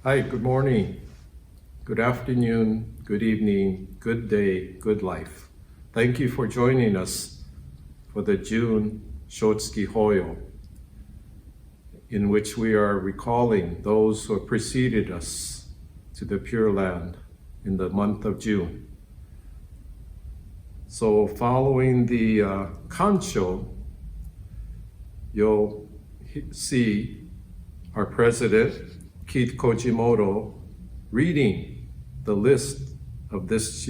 Hi, good morning, good afternoon, good evening, good day, good life. Thank you for joining us for the June Shotsuki Hoyo, in which we are recalling those who have preceded us to the Pure Land in the month of June. So following the kansho, you'll see our president, Keith Kojimoto, reading the list of this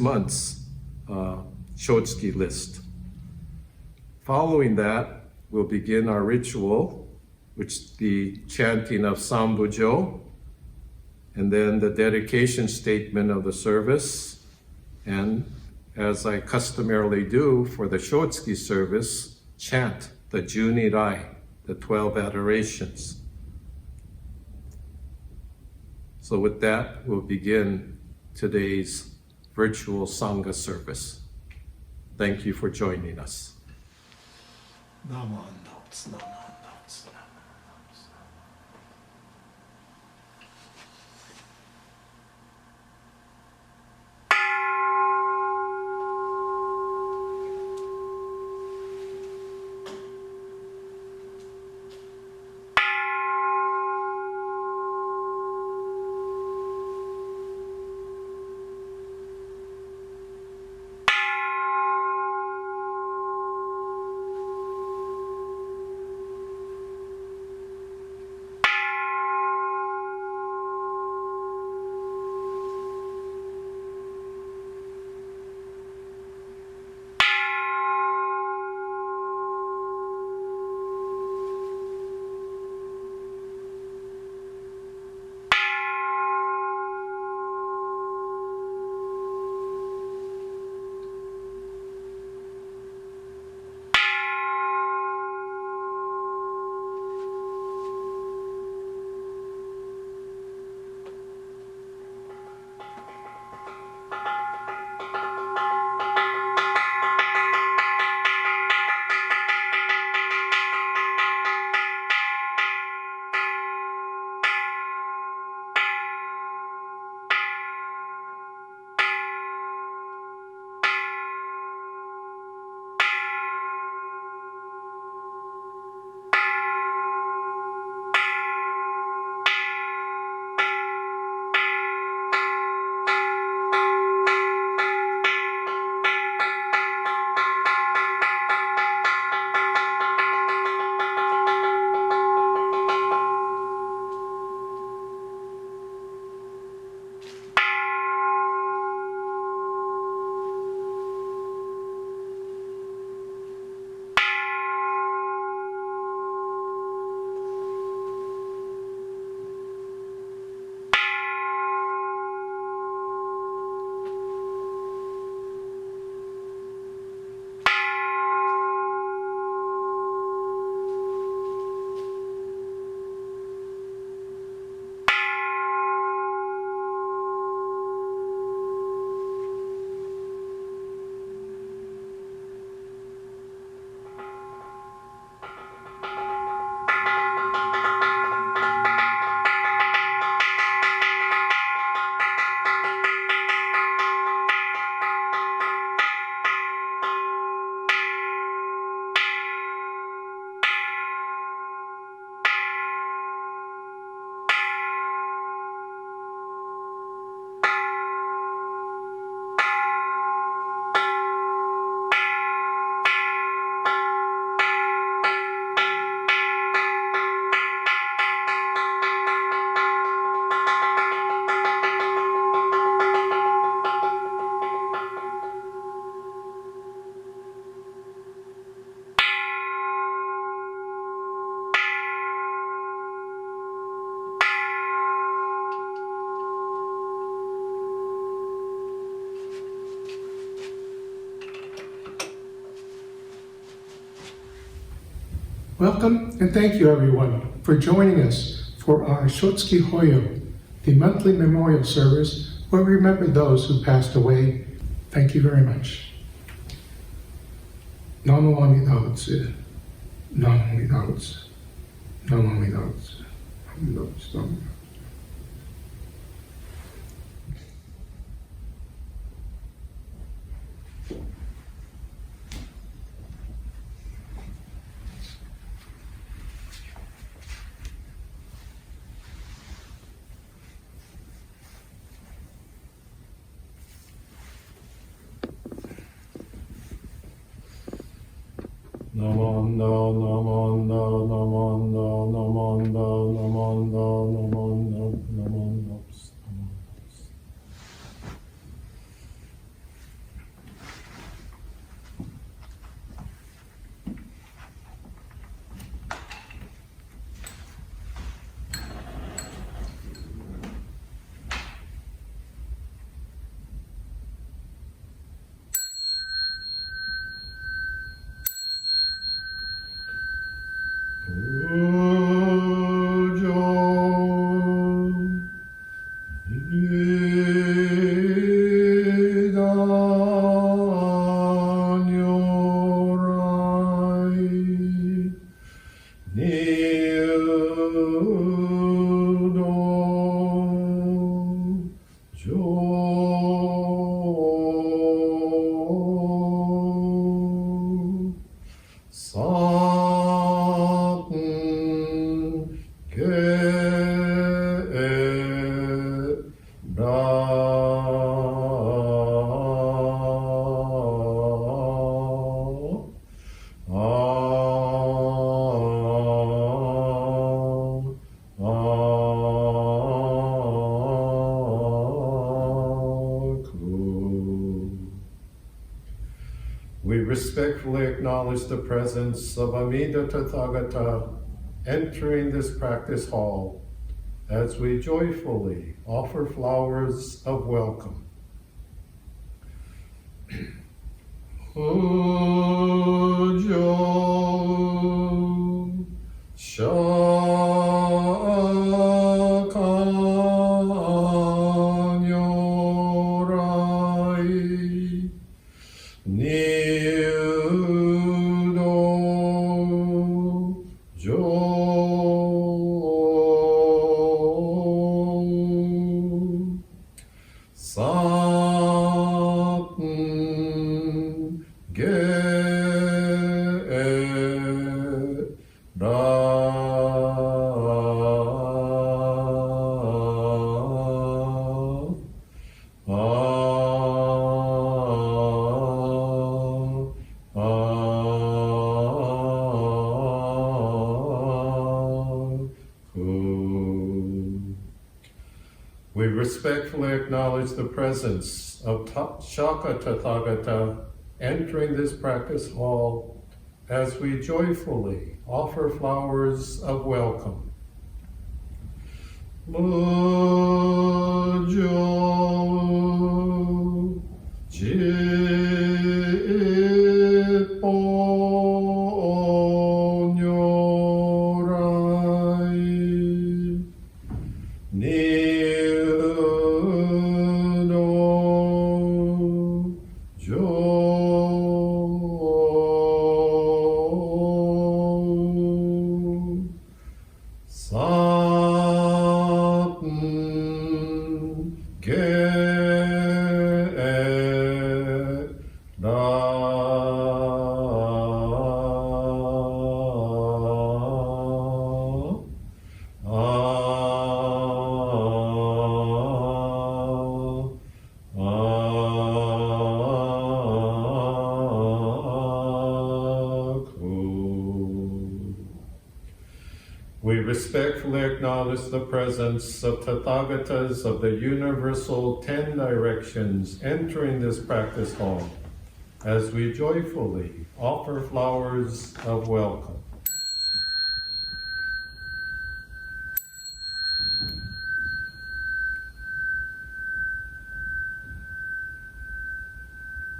month's Shotsuki list. Following that, we'll begin our ritual, which is the chanting of Sambujo, and then the dedication statement of the service, and as I customarily do for the Shotsuki service, chant the Junirai, the 12 adorations. So with that, we'll begin today's virtual Sangha service. Thank you for joining us. Welcome and thank you everyone for joining us for our Shotsuki Hoyo, the monthly memorial service where we remember those who passed away. Thank you very much. Namo Amida Butsu, Namo Amida Butsu, Namo Amida Butsu, Amida Butsu, Namo Amida Butsu. We respectfully acknowledge the presence of Amida Tathagata entering this practice hall as we joyfully offer flowers of welcome. Hoyo Shakanyorai Niudo Jo Saten Ge We respectfully acknowledge the presence of Shaka Tathagata entering this practice hall as we joyfully offer flowers of welcome. Mujo Jippo Nyorai Niudo Jo Saten Ge We respectfully acknowledge the presence of Tathagatas of the Universal 10 Directions entering this practice hall as we joyfully offer flowers of welcome.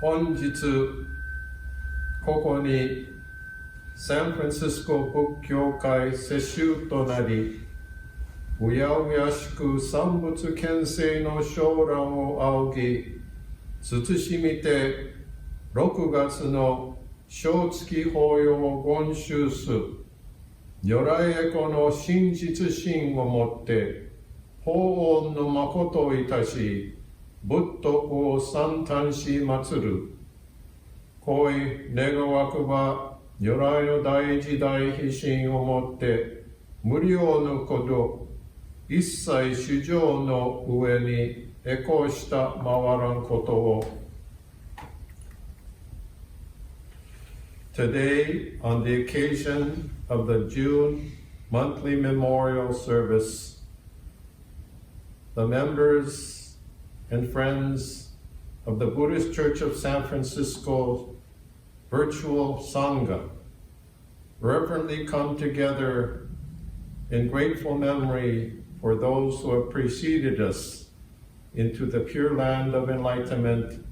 Honjitsu, ここにサンフランシスコ仏教会世襲となり、うやうやしく三仏牽制の将来を仰ぎ、慎みて6月の小月法要を言修す、如来へこの真実心をもって、法恩の誠をいたし、仏徳を賛嘆し祀る。恋願わくば、如来の大時代悲心をもって、無料のこと、一切主情の上に栄光した回らんことを。Today, on the occasion of the June monthly memorial service, the members and friends of the Buddhist Church of San Francisco virtual Sangha reverently come together in grateful memory for those who have preceded us into the pure land of enlightenment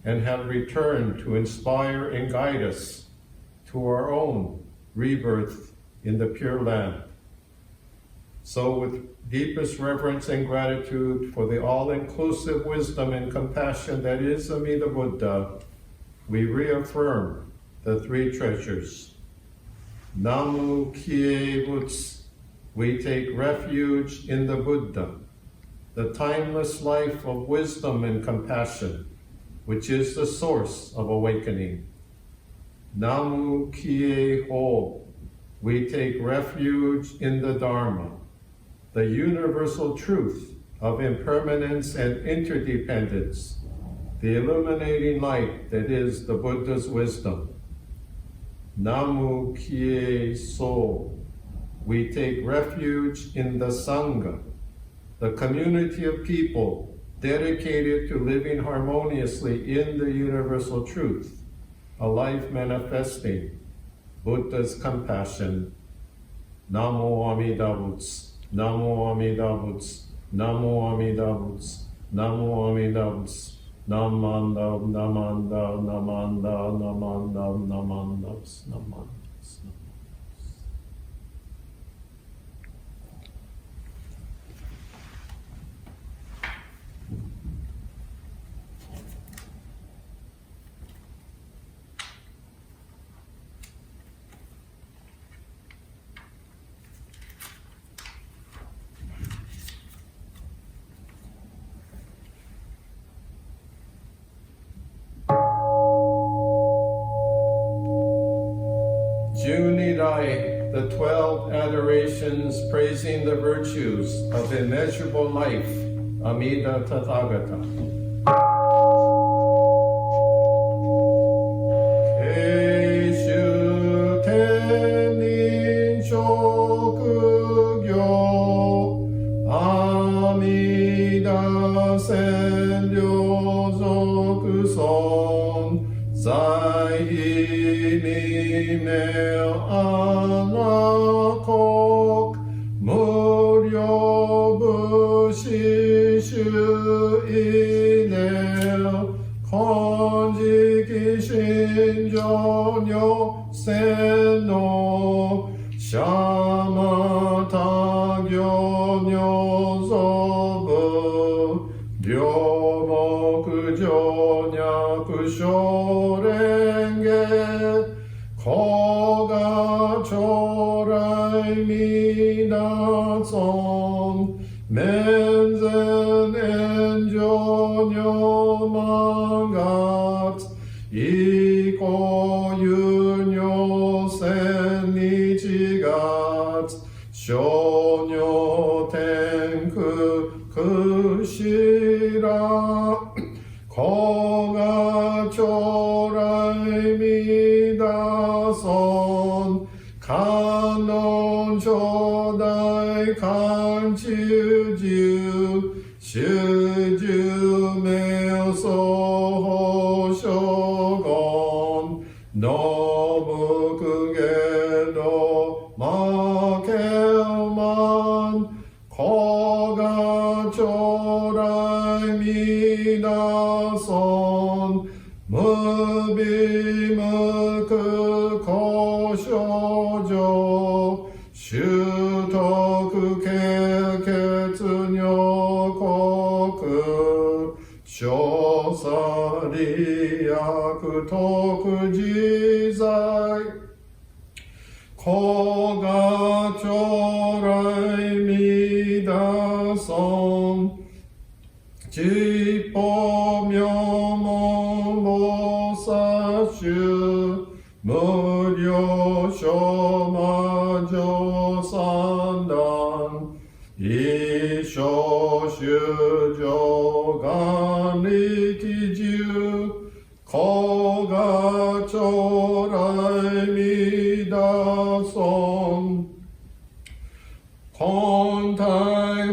and have returned to inspire and guide us to our own rebirth in the pure land. So with deepest reverence and gratitude for the all-inclusive wisdom and compassion that is Amida Buddha, we reaffirm the three treasures. Namu Kie Butsu, we take refuge in the Buddha, the timeless life of wisdom and compassion, which is the source of awakening. Namu Kie Ho, we take refuge in the Dharma, the universal truth of impermanence and interdependence, the illuminating light that is the Buddha's wisdom. Namu Kie So, we take refuge in the Sangha, the community of people dedicated to living harmoniously in the universal truth, a life manifesting Buddha's compassion. Namo Amida Butsu, Namo Amida Butsu, Namo Amida Butsu, Namo Amida Butsu, Namanda, Namanda, Namanda, Namanda, Namanda, Namanda. Junirai, the 12 adorations praising the virtues of immeasurable life, Amida Tathagata. Keishu Tenin Shokugyo, Amida Senryo Zokuson, Zai Mel Anakok Muryo Bushishu Inel Konjiki Shinjonyo Seno Shama Tagyo Nyozobu Ryomoku Jonyaku Shorenge Koga chorai minason menzen enjonyo mangat iko yunyo sen nichigat shonyo tenku kushira koga chorai minason kanon chodai kanchuju shuju meoso hoshogon nobukugedo makelman koga chorai minason mubimuku koshojo shutoku keketsu nyokoku shosari yaku toku jizai koga chorai midason Jippo myomon bosashu muryo shomajo sandan isho shujo ganrikiju koga chorai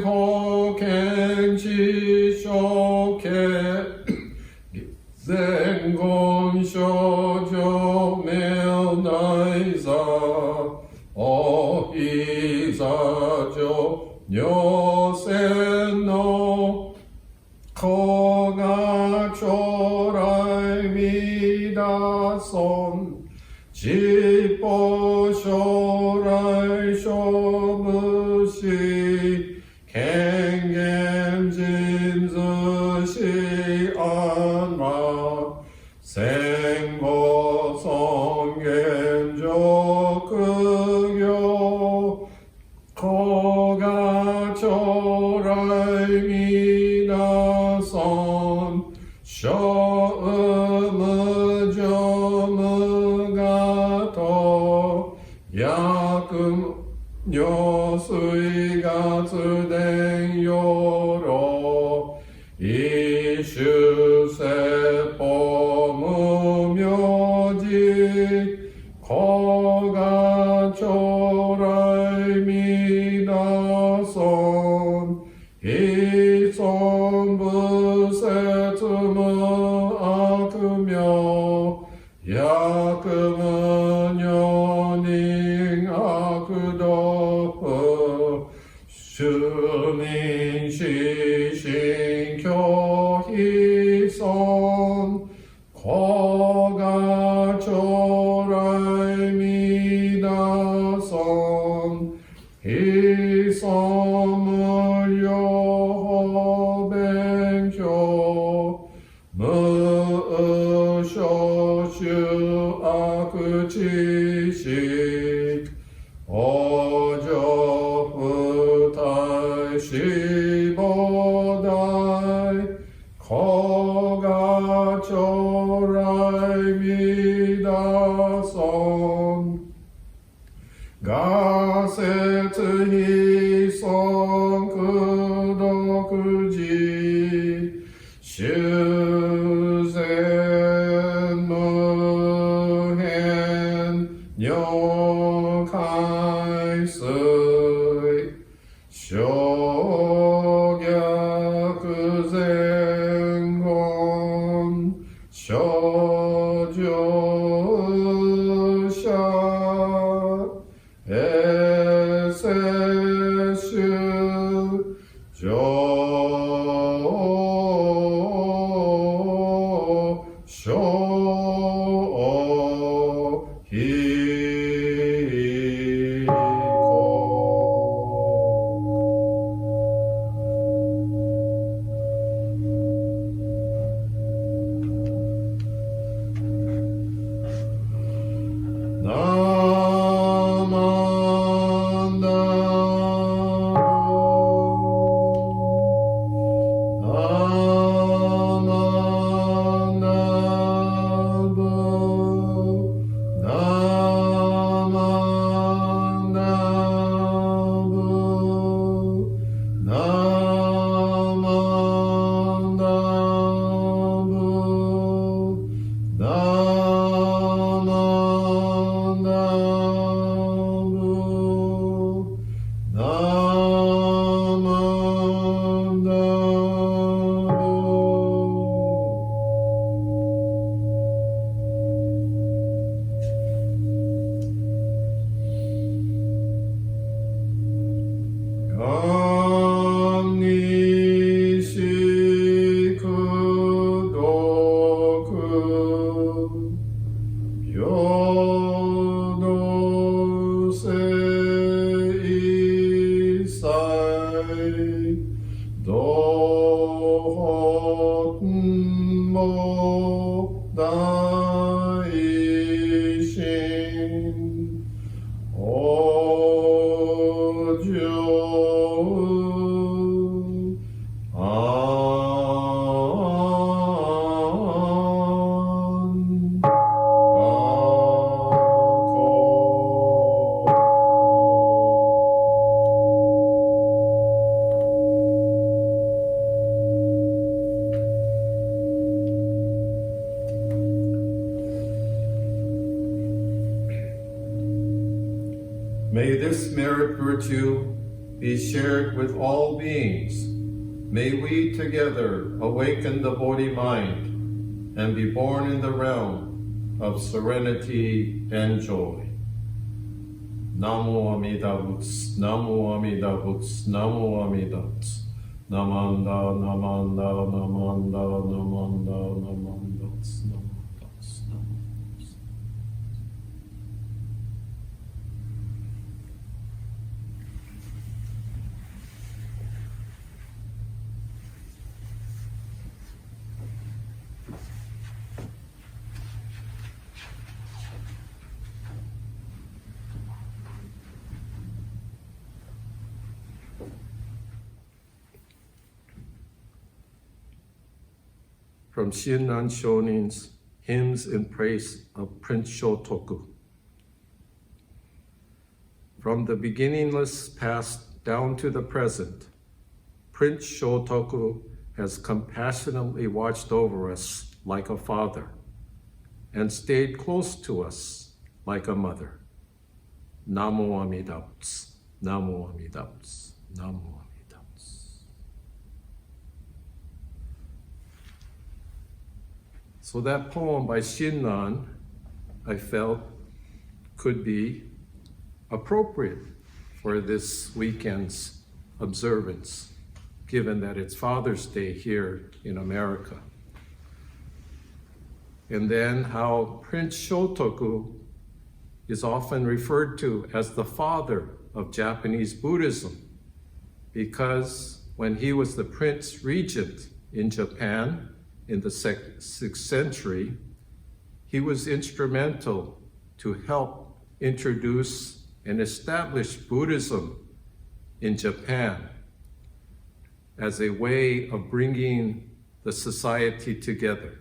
公見知証家前言少女名内座おひざ上女性の子が将来みだそん実法将来勝負し権限人図し安ら戦後尊厳上業子が将来みなそん小無常無我と薬尿水月伝よろ一種説法無名字子が将来みなそん非尊無説無悪名薬無女人悪道主任死心拒否尊子が将来みなそん非尊無量勉強無所主悪知識往生不退死亡大子が将来みだそん我説非尊功徳寺修善無変如海水小逆前言少女者衛生種上小May this merit virtue be shared with all beings. May we together awaken the Bodhi mind and be born in the realm of serenity and joy. Namo Amida Butsu, Namo Amida Butsu, Namo Amida Butsu. Namanda, Namanda, Namanda, Namanda, Namanda, Namanda, Namanda. From Shinran Shonin's Hymns in Praise of Prince Shotoku. From the beginningless past down to the present, Prince Shotoku has compassionately watched over us like a father and stayed close to us like a mother. Namo Amida Butsu, Namo Amida Butsu, Namo Amida Butsu. So that poem by Shinran, I felt, could be appropriate for this weekend's observance, given that it's Father's Day here in America. And then how Prince Shotoku is often referred to as the father of Japanese Buddhism, because when he was the Prince Regent in Japan, in the 6th century, he was instrumental to help introduce and establish Buddhism in Japan as a way of bringing the society together.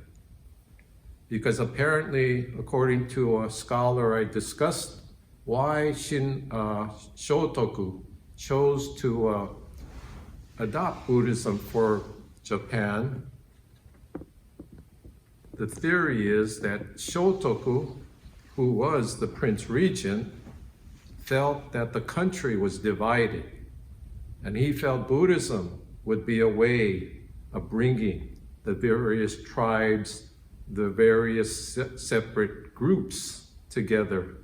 Because apparently, according to a scholar I discussed, why Shotoku chose to adopt Buddhism for Japan. The theory is that Shotoku, who was the Prince Regent, felt that the country was divided, and he felt Buddhism would be a way of bringing the various tribes, the various separate groups together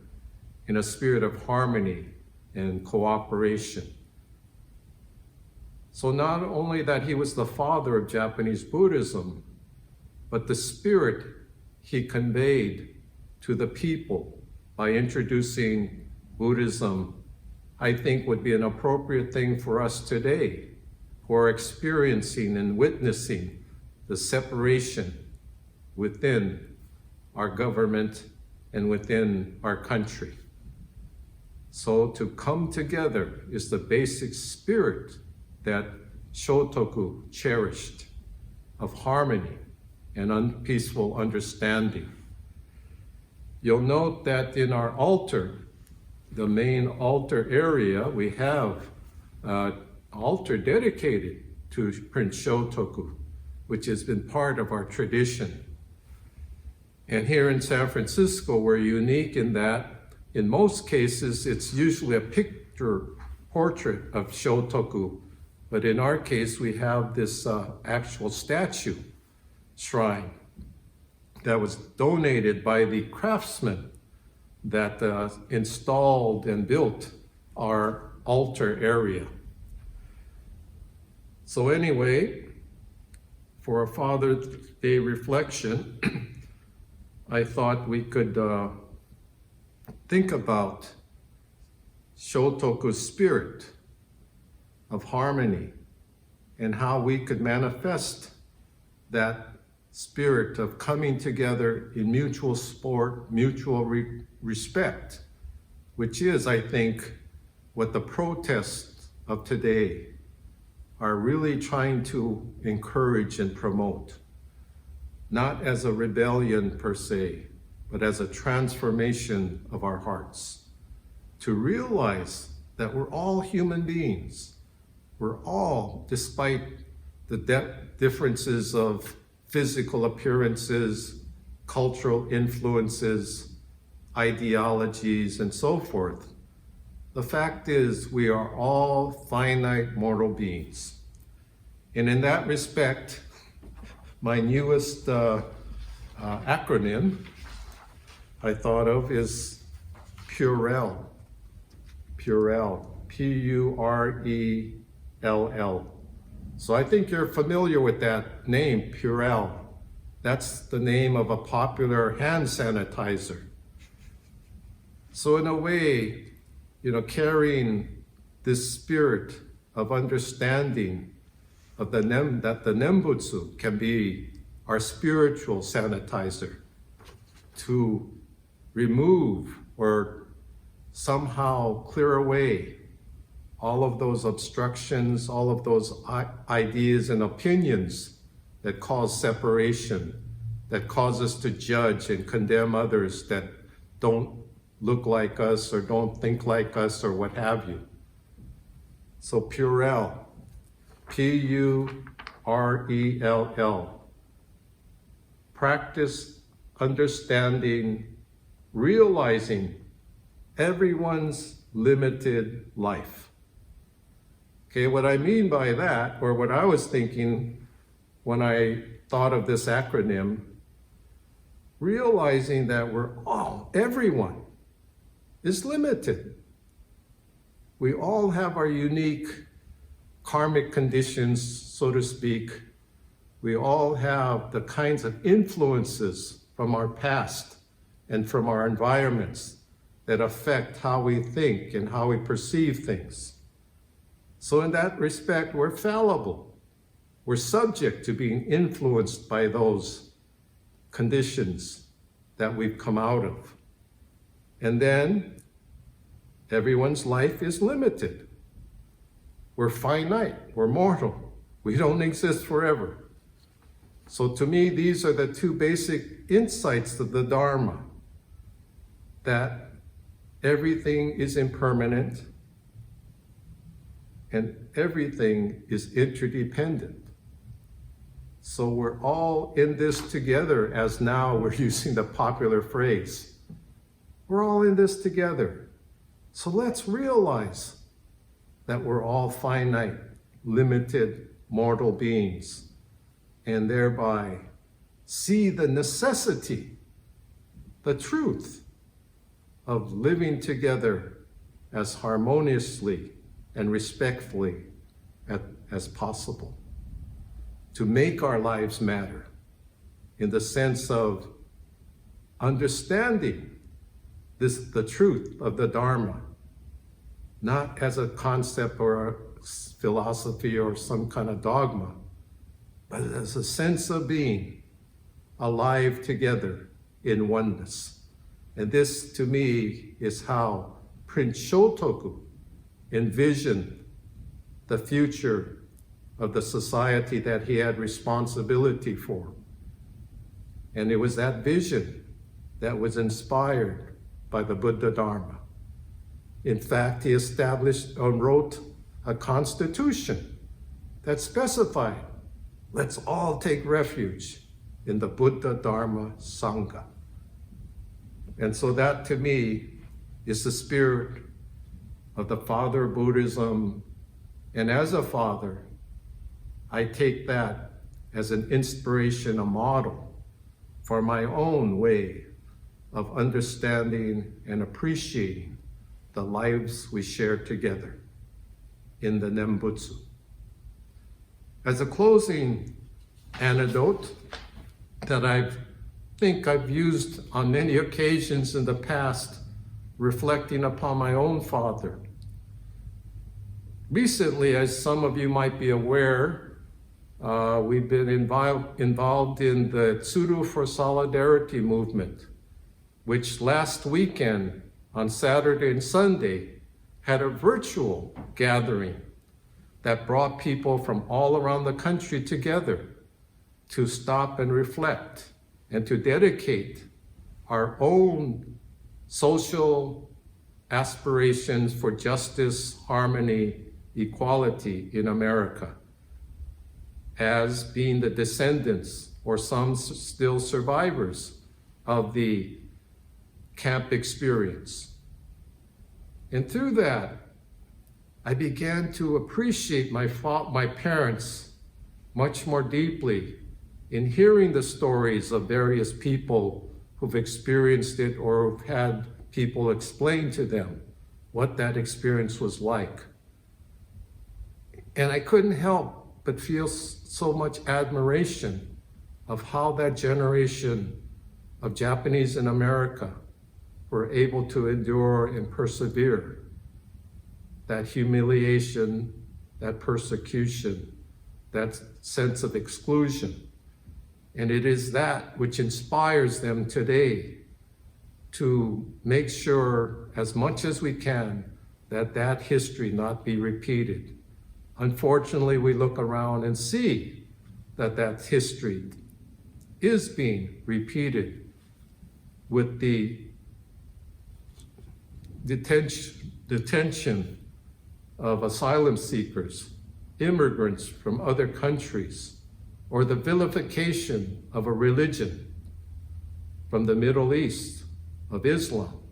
in a spirit of harmony and cooperation. So not only that he was the father of Japanese Buddhism, but the spirit he conveyed to the people by introducing Buddhism, I think would be an appropriate thing for us today, who are experiencing and witnessing the separation within our government and within our country. So to come together is the basic spirit that Shotoku cherished, of harmony and peaceful understanding. You'll note that in our altar, the main altar area, we have an altar dedicated to Prince Shotoku, which has been part of our tradition. And here in San Francisco, we're unique in that, in most cases, it's usually a picture portrait of Shotoku, but in our case, we have this actual statue shrine that was donated by the craftsmen that installed and built our altar area. So anyway, for a Father's Day reflection, I thought we could think about Shotoku's spirit of harmony and how we could manifest that spirit of coming together in mutual support, mutual respect, which is, I think, what the protests of today are really trying to encourage and promote, not as a rebellion per se, but as a transformation of our hearts, to realize that we're all human beings. We're all, despite the differences of physical appearances, cultural influences, ideologies, and so forth, the fact is we are all finite mortal beings. And in that respect, my newest acronym I thought of is Purell. Purell, P-U-R-E-L-L. So I think you're familiar with that name, Purell. That's the name of a popular hand sanitizer. So in a way, carrying this spirit of understanding of that the Nembutsu can be our spiritual sanitizer to remove or somehow clear away all of those obstructions, all of those ideas and opinions that cause separation, that cause us to judge and condemn others that don't look like us or don't think like us or what have you. So Purell, P-U-R-E-L-L. Practice understanding, realizing everyone's limited life. Okay, what I mean by that, or what I was thinking when I thought of this acronym, realizing that everyone is limited. We all have our unique karmic conditions, so to speak. We all have the kinds of influences from our past and from our environments that affect how we think and how we perceive things. So in that respect, we're fallible. We're subject to being influenced by those conditions that we've come out of. And then everyone's life is limited. We're finite, we're mortal. We don't exist forever. So to me, these are the two basic insights of the Dharma, that everything is impermanent and everything is interdependent. So we're all in this together, as now we're using the popular phrase. We're all in this together. So let's realize that we're all finite, limited, mortal beings, and thereby see the necessity, the truth of living together as harmoniously and respectfully as possible, to make our lives matter in the sense of understanding the truth of the Dharma, not as a concept or a philosophy or some kind of dogma, but as a sense of being alive together in oneness. And this, to me, is how Prince Shotoku envisioned the future of the society that he had responsibility for. And it was that vision that was inspired by the Buddha Dharma. In fact, he established and wrote a constitution that specified, let's all take refuge in the Buddha Dharma Sangha. And so that, to me, is the spirit of the Father of Buddhism. And as a father, I take that as an inspiration, a model for my own way of understanding and appreciating the lives we share together in the Nembutsu. As a closing anecdote that I think I've used on many occasions in the past, reflecting upon my own father. Recently, as some of you might be aware, we've been involved in the Tsuru for Solidarity movement, which last weekend on Saturday and Sunday had a virtual gathering that brought people from all around the country together to stop and reflect and to dedicate our own social aspirations for justice, harmony, equality in America as being the descendants or some still survivors of the camp experience. And through that, I began to appreciate my parents much more deeply in hearing the stories of various people who've experienced it or who've had people explain to them what that experience was like. And I couldn't help but feel so much admiration of how that generation of Japanese in America were able to endure and persevere that humiliation, that persecution, that sense of exclusion. And it is that which inspires them today to make sure, as much as we can, that that history not be repeated. Unfortunately, we look around and see that that history is being repeated with the detention of asylum seekers, immigrants from other countries, or the vilification of a religion from the Middle East, of Islam,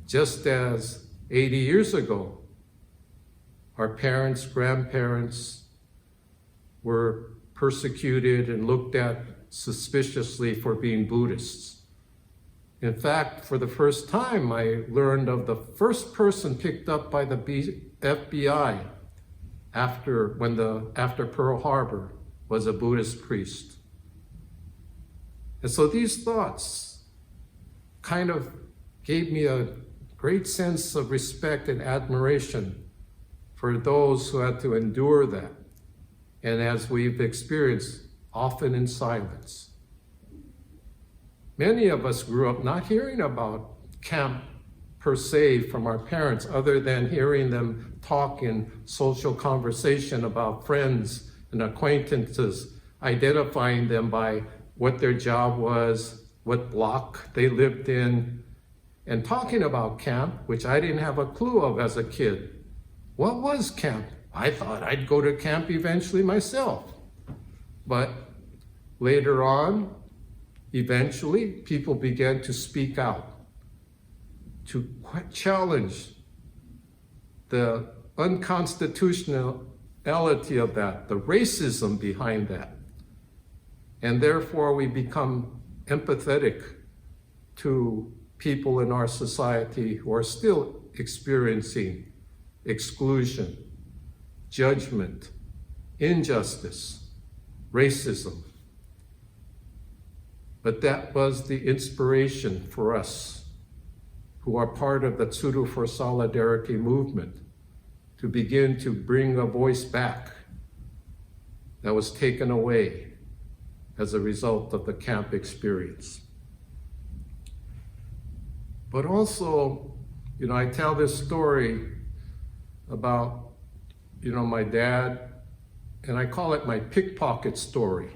just as 80 years ago, our parents, grandparents were persecuted and looked at suspiciously for being Buddhists. In fact, for the first time, I learned of the first person picked up by the FBI after Pearl Harbor was a Buddhist priest. And so these thoughts kind of gave me a great sense of respect and admiration for those who had to endure that, and as we've experienced, often in silence. Many of us grew up not hearing about camp per se from our parents, other than hearing them talk in social conversation about friends and acquaintances, identifying them by what their job was, what block they lived in, and talking about camp, which I didn't have a clue of as a kid. What was camp? I thought I'd go to camp eventually myself. But later on, eventually, people began to speak out, to challenge the unconstitutionality of that, the racism behind that. And therefore, we become empathetic to people in our society who are still experiencing exclusion, judgment, injustice, racism. But that was the inspiration for us who are part of the Tsuru for Solidarity movement to begin to bring a voice back that was taken away as a result of the camp experience. But also, I tell this story about, my dad, and I call it my pickpocket story,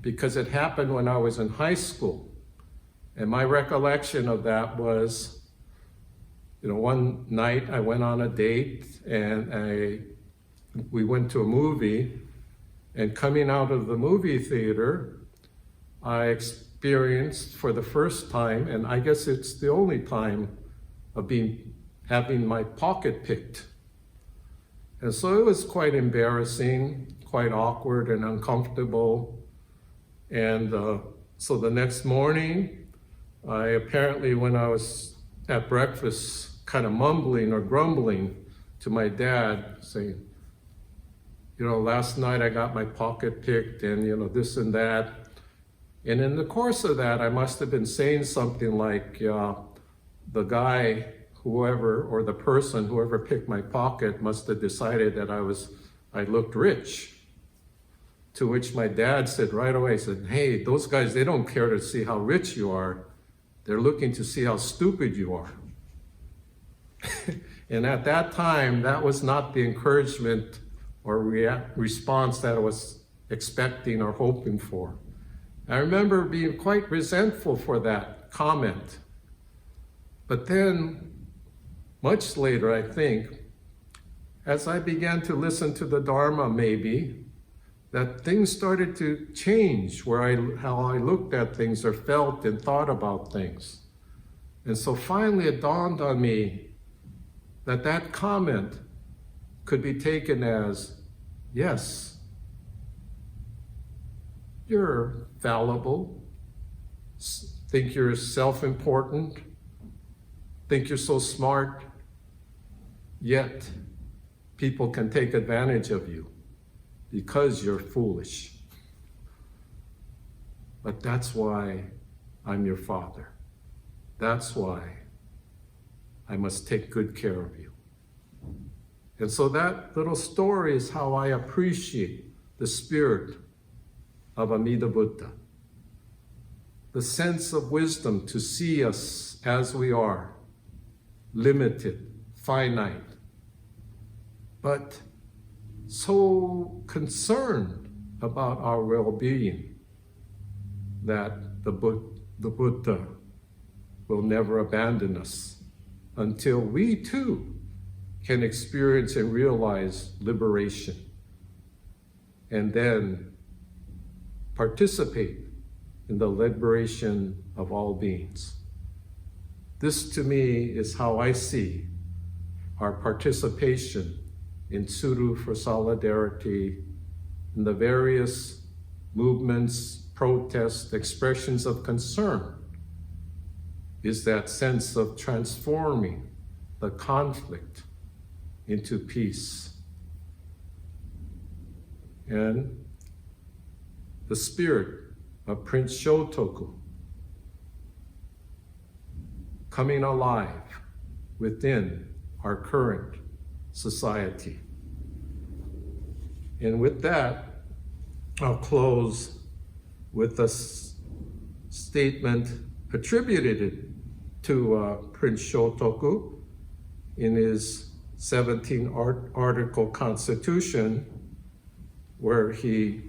because it happened when I was in high school. And my recollection of that was, one night I went on a date and we went to a movie, and coming out of the movie theater, I experienced for the first time, and I guess it's the only time, of having my pocket picked. And so it was quite embarrassing, quite awkward and uncomfortable. And so the next morning, I apparently, when I was at breakfast, kind of mumbling or grumbling to my dad, saying, last night I got my pocket picked and, this and that. And in the course of that, I must have been saying something like, the guy, whoever, or the person, whoever picked my pocket must have decided that I looked rich. To which my dad said right away, hey, those guys, they don't care to see how rich you are. They're looking to see how stupid you are. And at that time, that was not the encouragement or response that I was expecting or hoping for. I remember being quite resentful for that comment. But then, much later, I think, as I began to listen to the Dharma maybe, that things started to change how I looked at things or felt and thought about things. And so finally it dawned on me that comment could be taken as, yes, you're fallible, think you're self-important, think you're so smart, yet people can take advantage of you because you're foolish. But that's why I'm your father. That's why I must take good care of you. And so that little story is how I appreciate the spirit of Amida Buddha. The sense of wisdom to see us as we are, limited, finite, but so concerned about our well-being that the Buddha will never abandon us until we too can experience and realize liberation and then participate in the liberation of all beings. This to me is how I see our participation in Tsuru for solidarity, in the various movements, protests, expressions of concern, is that sense of transforming the conflict into peace. And the spirit of Prince Shotoku coming alive within our current society. And with that, I'll close with a statement attributed to Prince Shotoku in his 17-article constitution, where he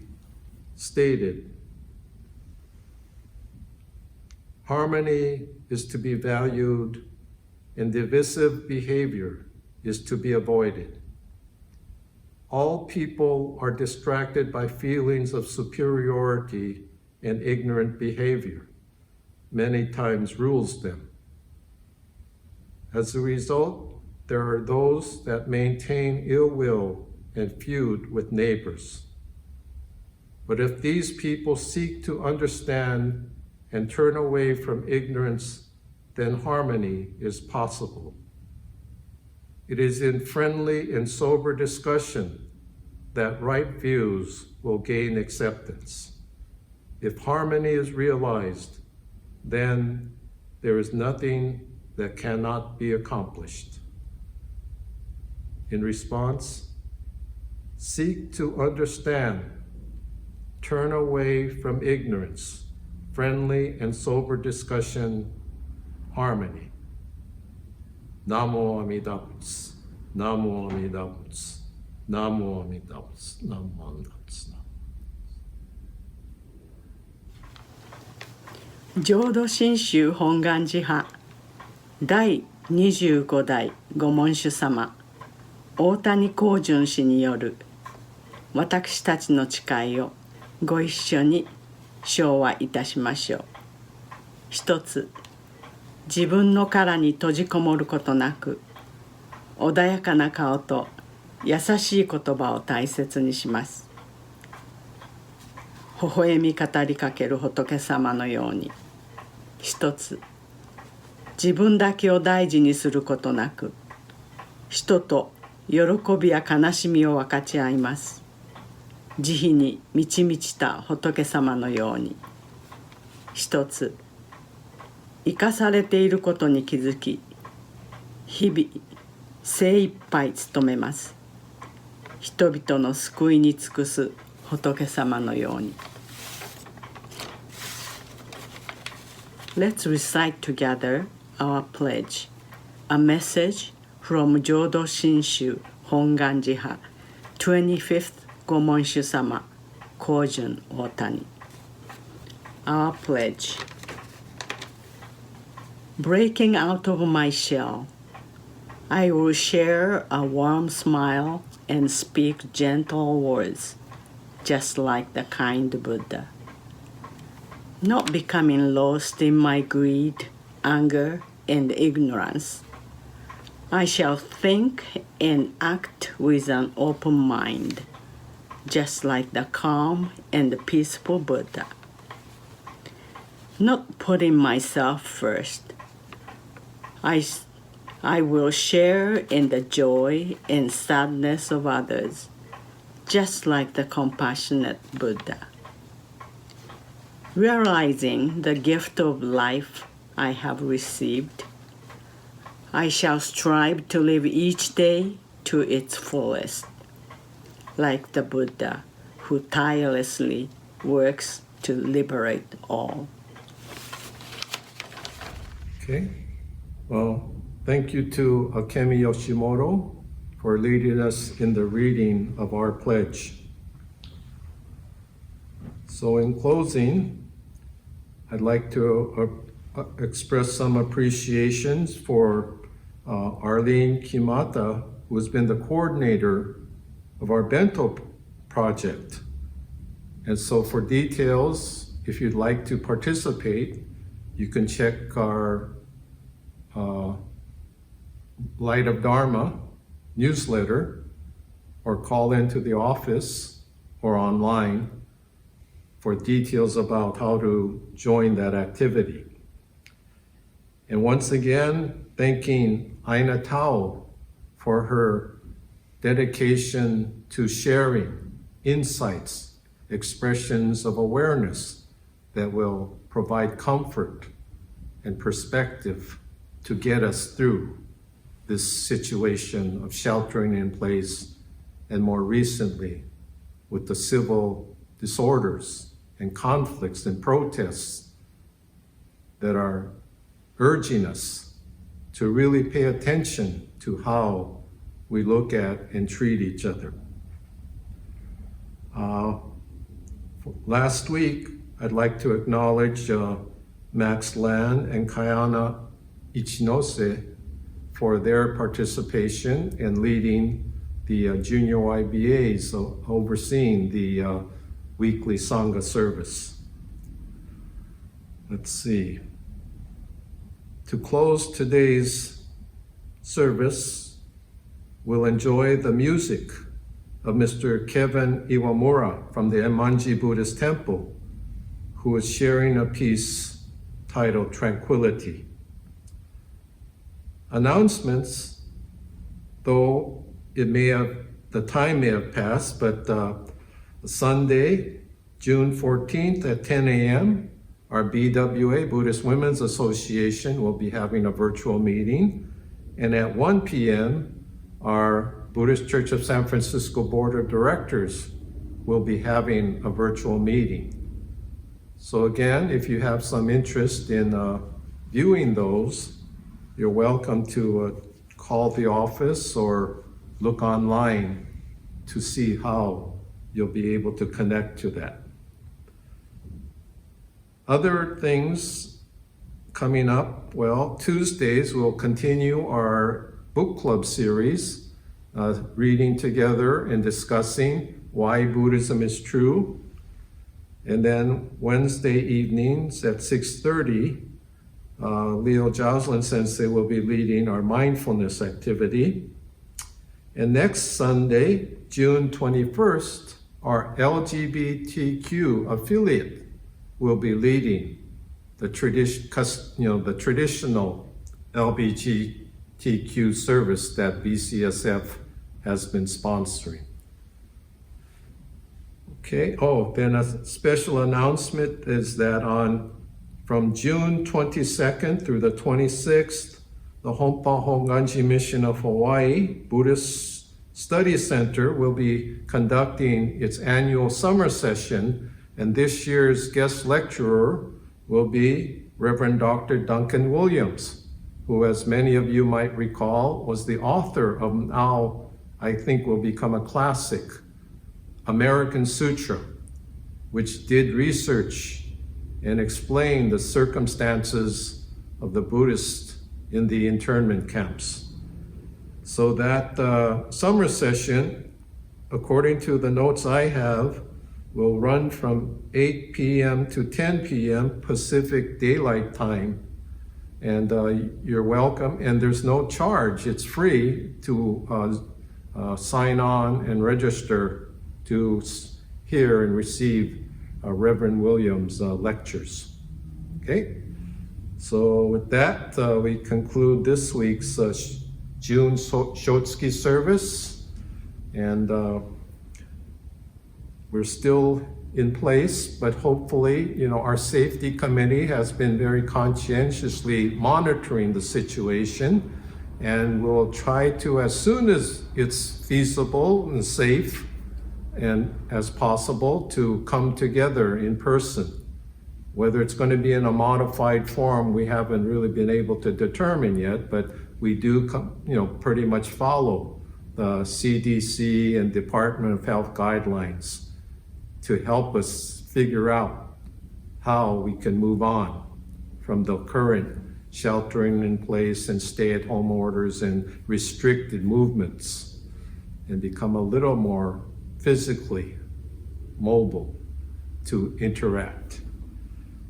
stated, "Harmony is to be valued and divisive behavior is to be avoided. All people are distracted by feelings of superiority and ignorant behavior, many times rules them. As a result, there are those that maintain ill will and feud with neighbors. But if these people seek to understand and turn away from ignorance, then harmony is possible. It is in friendly and sober discussion that right views will gain acceptance. If harmony is realized, then there is nothing that cannot be accomplished." In response, seek to understand, turn away from ignorance, friendly and sober discussion, harmony. Namo Amida Butsu, Namo Amida Butsu, Namo Amida Butsu, Namo Amida Butsu. 浄土真宗本願寺派第25代御門主様大谷光純氏による私たちの誓いをご一緒に唱和いたしましょう。一つ、自分の殻に閉じこもることなく、穏やかな顔と優しい言葉を大切にします。微笑み語りかける仏様のように、一つ、自分だけを大事にすることなく、人と喜びや悲しみを分かち合います。慈悲に満ち満ちた仏様のように、一つ、生かされていることに気づき、日々精一杯努めます。人々の救いに尽くす仏様のように。Let's recite together our pledge, a message from Jodo Shinshu Hongan Jiha, 25th Gomonshu Sama, Kojun Ohtani. Our pledge. Breaking out of my shell, I will share a warm smile and speak gentle words, just like the kind Buddha. Not becoming lost in my greed, anger, and ignorance. I shall think and act with an open mind, just like the calm and the peaceful Buddha. Not putting myself first, I will share in the joy and sadness of others, just like the compassionate Buddha. Realizing the gift of life I have received, I shall strive to live each day to its fullest, like the Buddha who tirelessly works to liberate all. Okay, well, thank you to Akemi Yoshimoto for leading us in the reading of our pledge. So in closing, I'd like to express some appreciations for Arlene Kimata, who has been the coordinator of our bento project. And so for details, if you'd like to participate, you can check our Light of Dharma newsletter or call into the office or online for details about how to join that activity. And once again, thanking Aina Tao for her dedication to sharing insights, expressions of awareness that will provide comfort and perspective to get us through this situation of sheltering in place, and more recently with the civil disorders and conflicts and protests that are urging us to really pay attention to how we look at and treat each other. Last week, I'd like to acknowledge Max Land and Kayana Ichinose for their participation in leading the junior YBAs, overseeing the weekly Sangha service. Let's see. To close today's service, we'll enjoy the music of Mr. Kevin Iwamura from the Enmanji Buddhist Temple, who is sharing a piece titled Tranquility. Announcements, though the time may have passed, but Sunday, June 14th at 10 a.m., our BWA, Buddhist Women's Association, will be having a virtual meeting. And at 1 p.m., our Buddhist Church of San Francisco Board of Directors will be having a virtual meeting. So again, if you have some interest in viewing those, you're welcome to call the office or look online to see how you'll be able to connect to that. Other things coming up, well, Tuesdays we'll continue our book club series, reading together and discussing why Buddhism is true. And then Wednesday evenings at 6:30, Leo Joslin Sensei will be leading our mindfulness activity. And next Sunday, June 21st, our LGBTQ affiliate will be leading the traditional LGBTQ service that BCSF has been sponsoring. Okay, then a special announcement is that from June 22nd through the 26th, the Honpa Honganji Mission of Hawaii Buddhist Study Center will be conducting its annual summer session, and this year's guest lecturer will be Reverend Dr. Duncan Williams, who, as many of you might recall, was the author of now I think will become a classic, American Sutra, which did research and explained the circumstances of the Buddhists in the internment camps. So that summer session, according to the notes I have, will run from 8 p.m. to 10 p.m. Pacific Daylight Time. And you're welcome, and there's no charge. It's free to sign on and register to hear and receive Reverend Williams' lectures. Okay? So with that, we conclude this week's June Shotsuki service, and we're still in place, but hopefully, our safety committee has been very conscientiously monitoring the situation, and we'll try to, as soon as it's feasible and safe and as possible, to come together in person. Whether it's going to be in a modified form, we haven't really been able to determine yet, but we do, pretty much follow the CDC and Department of Health guidelines to help us figure out how we can move on from the current sheltering in place and stay-at-home orders and restricted movements and become a little more physically mobile to interact.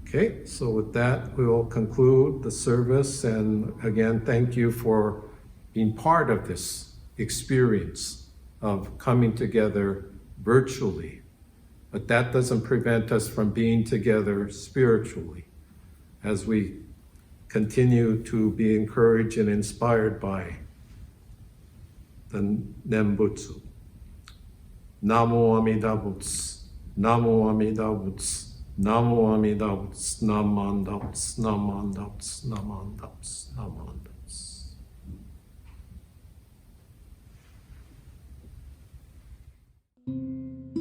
Okay, so with that, we will conclude the service, and again, thank you for being part of this experience of coming together virtually. But that doesn't prevent us from being together spiritually as we continue to be encouraged and inspired by the Nembutsu. Namo Amida Butsu, Namo Amida Butsu, Namo Amida Butsu, Namanda Butsu, Namanda Butsu, Namanda Butsu, Namanda Butsu.